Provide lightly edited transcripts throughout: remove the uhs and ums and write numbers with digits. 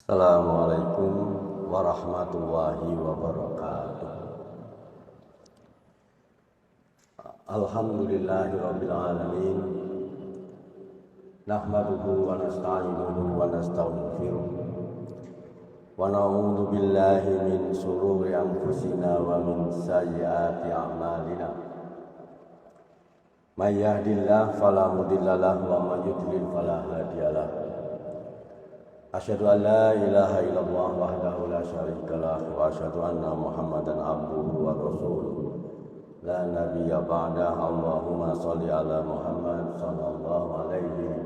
Assalamualaikum warahmatullahi wabarakatuh. Alhamdulillahirabbil alamin. Nahmaduhu wa nasta'inuhu wa nastaghfiruh. Wa na'udzu billahi min shururi anfusina wa min sayyiati a'malina. May yahdihillahu fala mudilla lahu wa may yudlil fala hadiya lahu. Asyhadu an la ilaha illallah wahdahu la syarika lah wa asyhadu anna Muhammadan abduhu wa rasuluh. La nabiyya ba'da. Allahumma shalli ala Muhammad sallallahu alaihi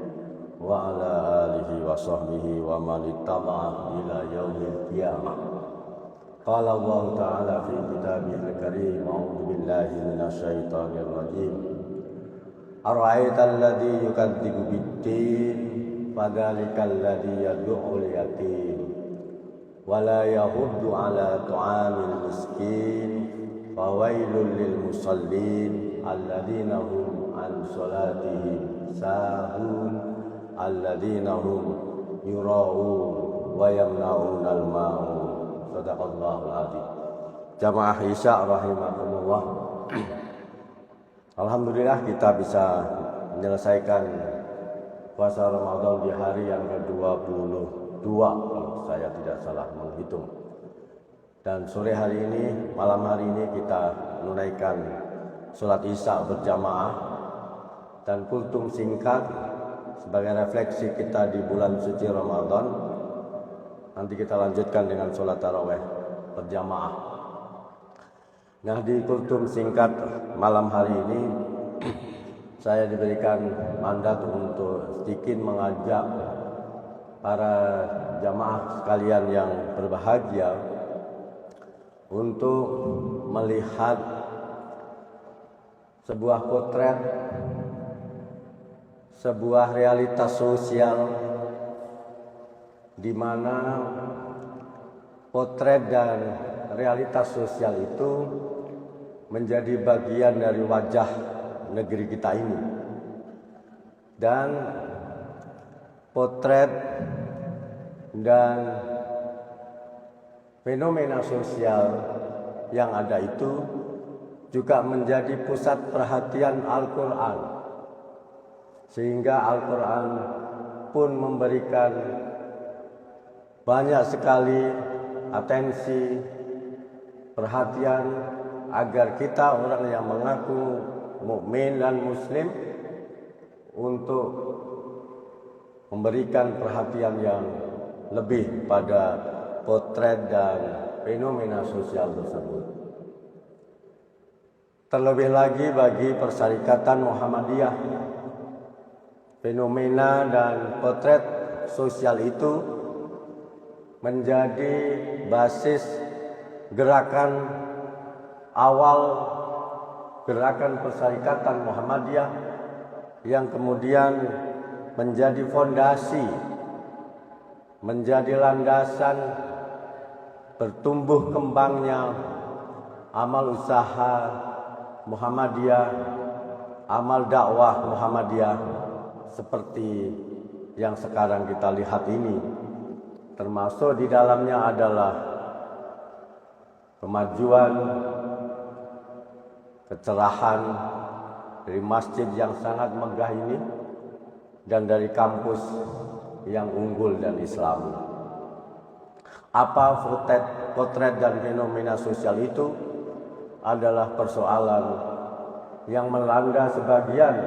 wa ala alihi wa sahbihi wa man ittaba'a ila yaumil qiyamah. Qala Allah ta'ala fi kitabihil karim, a'udzu billahi minasy syaithanir rajim. Ara'aital ladzi yukadzibu bid-din fadzalikal ladzi yad'ul yatim wa la yahuddu 'ala ta'amil miskin fawailul lil musallin alladzina hum an salatihim sahun alladzina hum yura'un wa yamna'unal ma'un. Shadaqallahul adzim. Jamaah Isya rahimakumullah. Alhamdulillah kita bisa menyelesaikan puasa Ramadan di hari yang ke-22 kalau saya tidak salah menghitung. Dan sore hari ini, malam hari ini kita menunaikan sholat Isya berjamaah dan kultum singkat sebagai refleksi kita di bulan suci Ramadan. Nanti kita lanjutkan dengan sholat tarawih berjamaah. Nah, di kultum singkat malam hari ini saya diberikan mandat untuk sedikit mengajak para jamaah sekalian yang berbahagia untuk melihat sebuah potret, sebuah realitas sosial di mana potret dan realitas sosial itu menjadi bagian dari wajah negeri kita ini, dan potret dan fenomena sosial yang ada itu juga menjadi pusat perhatian Al-Quran, sehingga Al-Quran pun memberikan banyak sekali atensi, perhatian agar kita orang yang mengaku mukmin dan muslim untuk memberikan perhatian yang lebih pada potret dan fenomena sosial tersebut. Terlebih lagi bagi Persyarikatan Muhammadiyah, fenomena dan potret sosial itu menjadi basis gerakan awal gerakan Persyarikatan Muhammadiyah yang kemudian menjadi fondasi, menjadi landasan bertumbuh kembangnya amal usaha Muhammadiyah, amal dakwah Muhammadiyah seperti yang sekarang kita lihat ini. Termasuk di dalamnya adalah kemajuan, kecerahan dari masjid yang sangat megah ini dan dari kampus yang unggul dan islami. Apa potret dan fenomena sosial itu adalah persoalan yang melanda sebagian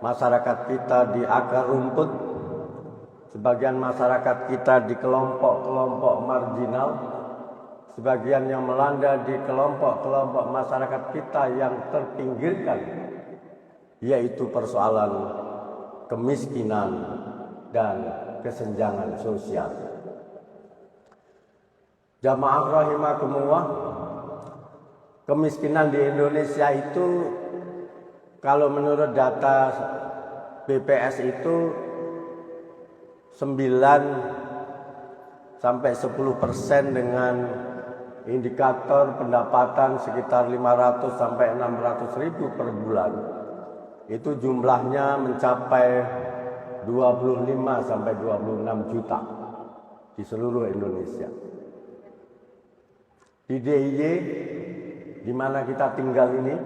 masyarakat kita di akar rumput, sebagian masyarakat kita di kelompok-kelompok marginal, sebagian yang melanda di kelompok-kelompok masyarakat kita yang terpinggirkan, yaitu persoalan kemiskinan dan kesenjangan sosial. Jamaah rahimakumullah, kemiskinan di Indonesia itu kalau menurut data BPS itu 9 sampai 10% dengan indikator pendapatan sekitar 500 sampai 600 ribu per bulan. Itu jumlahnya mencapai 25 sampai 26 juta. di seluruh Indonesia. Di DIY di mana kita tinggal ini,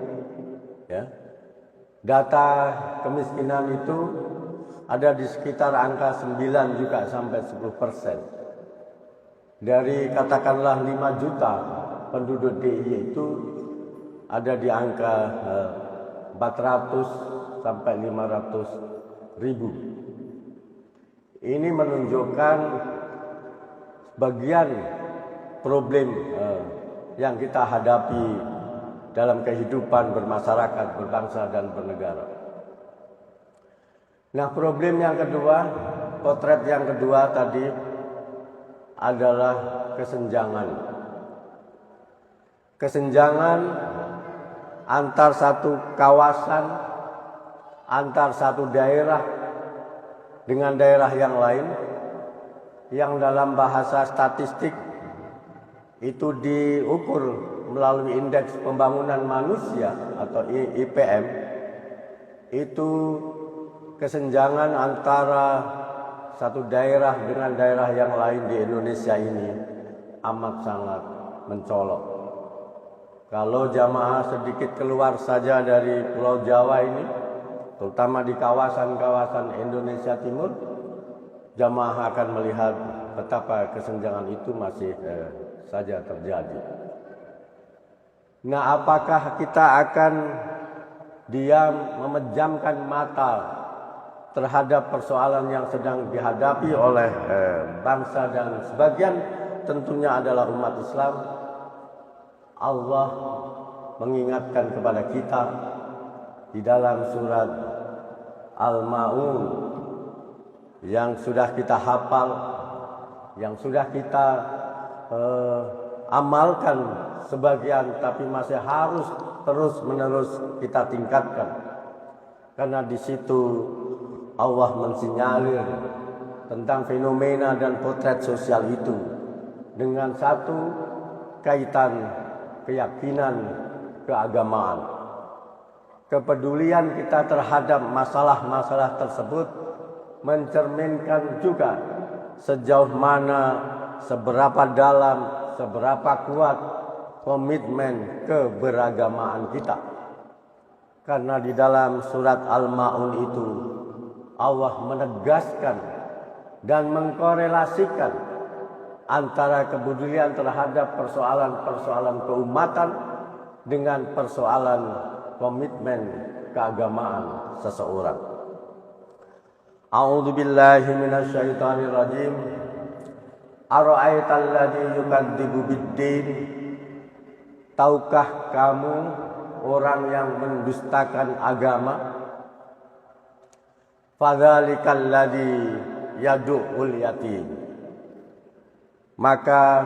ya, data kemiskinan itu ada di sekitar angka 9 juga sampai 10%. Dari katakanlah 5 juta penduduk DIY itu ada di angka 400 sampai 500 ribu. Ini menunjukkan bagian problem yang kita hadapi dalam kehidupan bermasyarakat, berbangsa dan bernegara. Nah, problem yang kedua, potret yang kedua tadi adalah kesenjangan. Kesenjangan antar satu kawasan, antar satu daerah dengan daerah yang lain, yang dalam bahasa statistik itu diukur melalui indeks pembangunan manusia atau IPM. Itu kesenjangan antara satu daerah dengan daerah yang lain di Indonesia ini amat sangat mencolok. Kalau jamaah sedikit keluar saja dari Pulau Jawa ini, terutama di kawasan-kawasan Indonesia Timur, jamaah akan melihat betapa kesenjangan itu masih saja terjadi. Nah, apakah kita akan diam memejamkan mata terhadap persoalan yang sedang dihadapi oleh bangsa dan sebagian tentunya adalah umat Islam? Allah mengingatkan kepada kita di dalam surat Al-Ma'un yang sudah kita hafal, yang sudah kita amalkan sebagian, tapi masih harus terus-menerus kita tingkatkan. Karena di situ Allah mensinyalir tentang fenomena dan potret sosial itu dengan satu kaitan keyakinan keagamaan. Kepedulian kita terhadap masalah-masalah tersebut mencerminkan juga sejauh mana, seberapa dalam, seberapa kuat komitmen keberagamaan kita. Karena di dalam surat Al-Ma'un itu Allah menegaskan dan mengkorelasikan antara kepedulian terhadap persoalan-persoalan keumatan dengan persoalan komitmen keagamaan seseorang. A'udzu billahi minasyaitonir rajim. Ara'aital ladzi yukadzibu biddin? Tahukah kamu orang yang mendustakan agama? Fadzalikal ladzi yad'ul yatim. Maka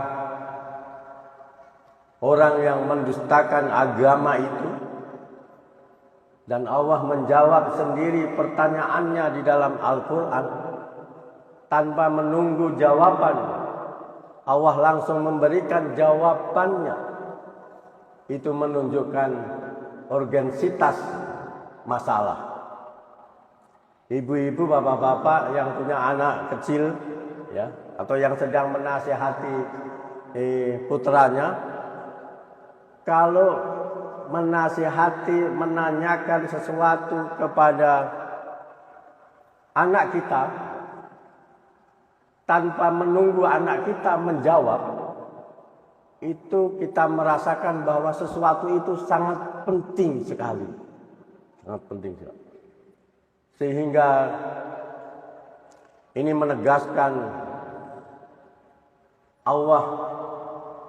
orang yang mendustakan agama itu, dan Allah menjawab sendiri pertanyaannya di dalam Al-Quran tanpa menunggu jawaban, Allah langsung memberikan jawabannya. Itu menunjukkan urgensitas masalah. Ibu-ibu, bapak-bapak yang punya anak kecil, ya, atau yang sedang menasihati putranya, kalau menasihati, menanyakan sesuatu kepada anak kita tanpa menunggu anak kita menjawab, itu kita merasakan bahwa sesuatu itu sangat penting sekali. Sangat penting sekali. Sehingga ini menegaskan Allah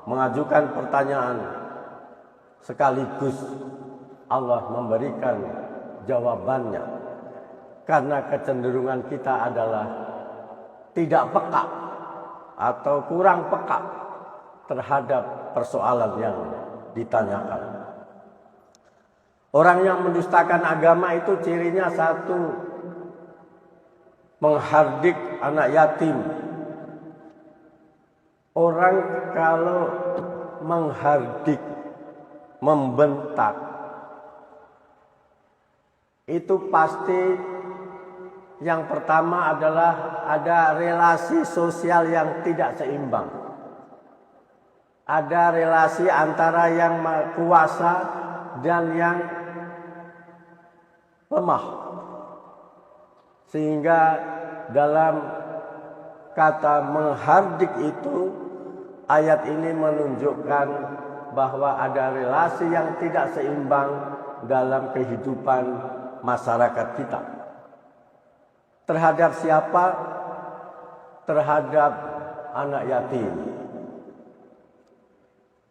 mengajukan pertanyaan sekaligus Allah memberikan jawabannya. Karena kecenderungan kita adalah tidak peka atau kurang peka terhadap persoalan yang ditanyakan. Orang yang mendustakan agama itu cirinya satu, menghardik anak yatim. Orang kalau menghardik, membentak, itu pasti Yang pertama adalah ada relasi sosial yang tidak seimbang. Ada relasi antara yang kuasa dan yang lemah. Sehingga dalam kata menghardik itu, ayat ini menunjukkan bahwa ada relasi yang tidak seimbang dalam kehidupan masyarakat kita. Terhadap siapa? Terhadap anak yatim.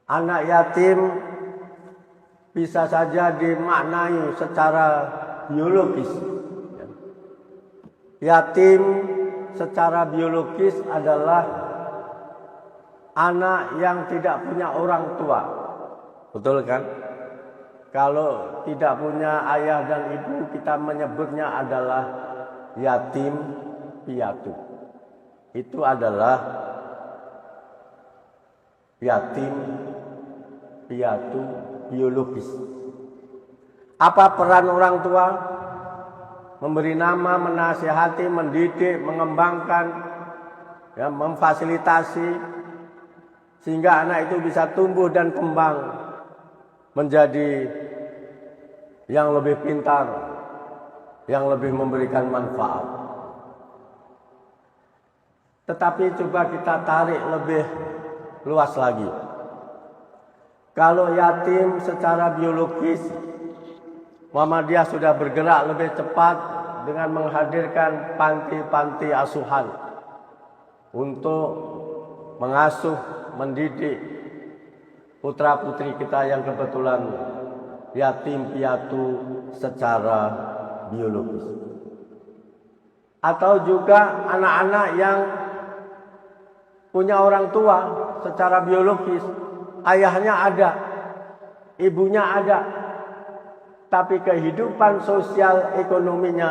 Anak yatim bisa saja dimaknai secara biologis. Yatim secara biologis adalah anak yang tidak punya orang tua. Betul kan? Kalau tidak punya ayah dan ibu, kita menyebutnya adalah yatim piatu. Itu adalah yatim piatu biologis. Apa peran orang tua? Memberi nama, menasihati, mendidik, mengembangkan, ya, memfasilitasi sehingga anak itu bisa tumbuh dan kembang menjadi yang lebih pintar, yang lebih memberikan manfaat. Tetapi coba kita tarik lebih luas lagi. Kalau yatim secara biologis, Muhammadiyah sudah bergerak lebih cepat dengan menghadirkan panti-panti asuhan untuk mengasuh, mendidik putra-putri kita yang kebetulan yatim piatu secara biologis. Atau juga anak-anak yang punya orang tua secara biologis, ayahnya ada, ibunya ada, tapi kehidupan sosial ekonominya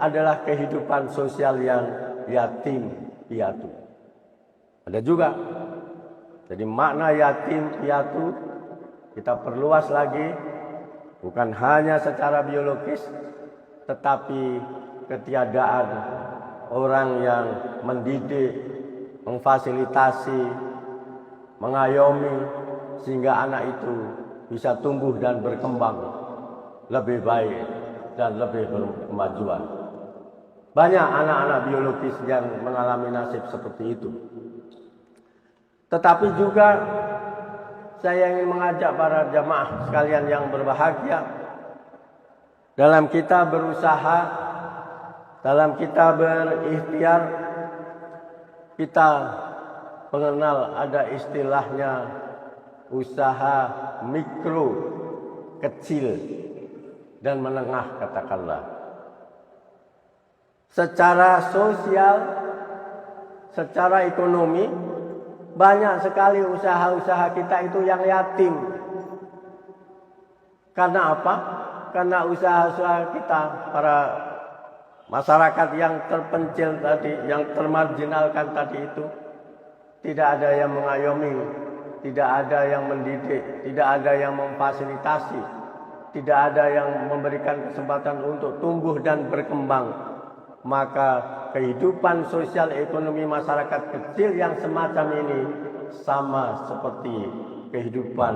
adalah kehidupan sosial yang yatim piatu. Ada juga. Jadi makna yatim piatu kita perluas lagi, bukan hanya secara biologis, tetapi ketiadaan orang yang mendidik, memfasilitasi, mengayomi sehingga anak itu bisa tumbuh dan berkembang lebih baik dan lebih berkemajuan. Banyak anak-anak biologis yang mengalami nasib seperti itu. Tetapi juga saya ingin mengajak para jamaah sekalian yang berbahagia, dalam kita berusaha, dalam kita berikhtiar, kita mengenal ada istilahnya usaha mikro, kecil dan menengah, katakanlah. Secara sosial, secara ekonomi, banyak sekali usaha-usaha kita itu yang yatim. Karena apa? Karena usaha-usaha kita, para masyarakat yang terpencil tadi, yang termarginalkan tadi itu, tidak ada yang mengayomi, tidak ada yang mendidik, tidak ada yang memfasilitasi, tidak ada yang memberikan kesempatan untuk tumbuh dan berkembang. Maka kehidupan sosial ekonomi masyarakat kecil yang semacam ini sama seperti kehidupan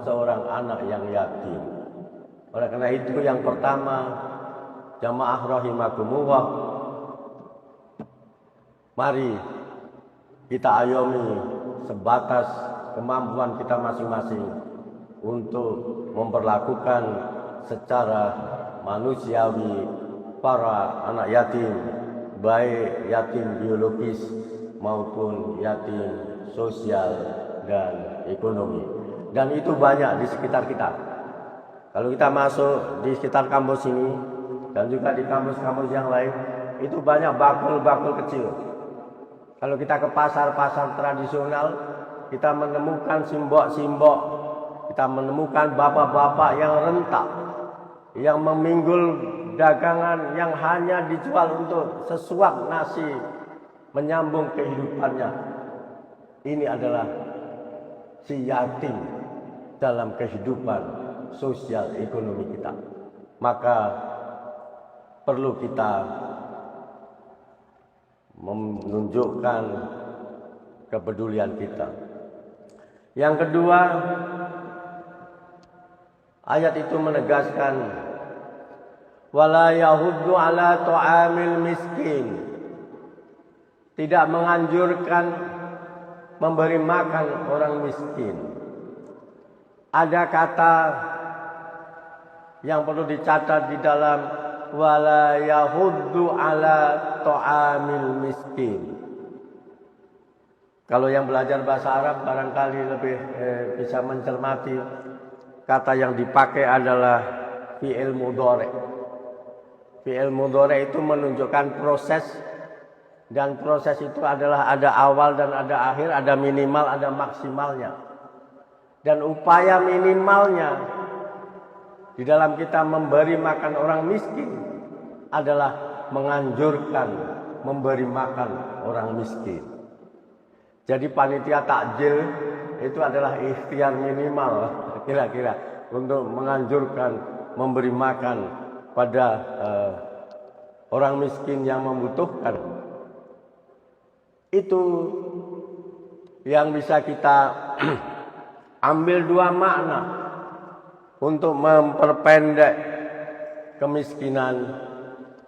seorang anak yang yatim. Oleh karena itu, yang pertama, jamaah rahimakumullah, mari kita ayomi sebatas kemampuan kita masing-masing untuk memperlakukan secara manusiawi para anak yatim, baik yatim biologis maupun yatim sosial dan ekonomi. Dan itu banyak di sekitar kita. Kalau kita masuk di sekitar kampus ini dan juga di kampus-kampus yang lain, itu banyak bakul-bakul kecil. Kalau kita ke pasar-pasar tradisional, kita menemukan simbok-simbok, kita menemukan bapak-bapak yang rentak, yang meminggul dagangan yang hanya dijual untuk sesuap nasi menyambung kehidupannya. Ini adalah si yatim dalam kehidupan sosial ekonomi kita. Maka perlu kita menunjukkan kepedulian kita. Yang kedua, ayat itu menegaskan wala yahuddu ala ta'amil miskin. Tidak menganjurkan memberi makan orang miskin. Ada kata yang perlu dicatat di dalam wala yahuddu ala ta'amil miskin. Kalau yang belajar bahasa Arab barangkali lebih bisa mencermati, kata yang dipakai adalah fi'il mudhari'. Fi'il mudhari' itu menunjukkan proses, dan proses itu adalah ada awal dan ada akhir, ada minimal, ada maksimalnya. Dan upaya minimalnya di dalam kita memberi makan orang miskin adalah menganjurkan memberi makan orang miskin. Jadi panitia takjil itu adalah ikhtiar minimal kira-kira untuk menganjurkan memberi makan pada orang miskin yang membutuhkan. Itu yang bisa kita ambil dua makna untuk memperpendek kemiskinan,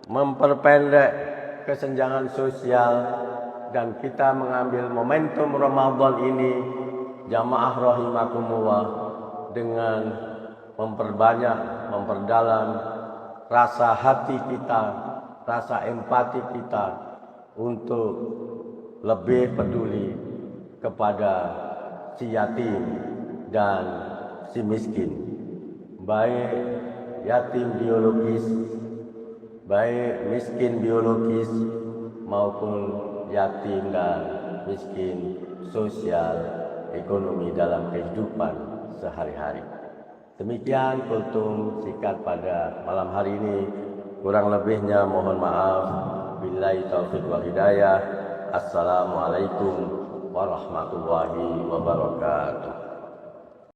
memperpendek kesenjangan sosial, dan kita mengambil momentum Ramadan ini jamaah rahimakumullah dengan memperbanyak, memperdalam rasa hati kita, rasa empati kita untuk lebih peduli kepada si yatim dan si miskin, baik yatim biologis, baik miskin biologis maupun yatim dan miskin sosial ekonomi dalam kehidupan sehari-hari. Demikian kultum sikat pada malam hari ini. Kurang lebihnya mohon maaf. Billahi taufiq wal hidayah. Assalamualaikum warahmatullahi wabarakatuh.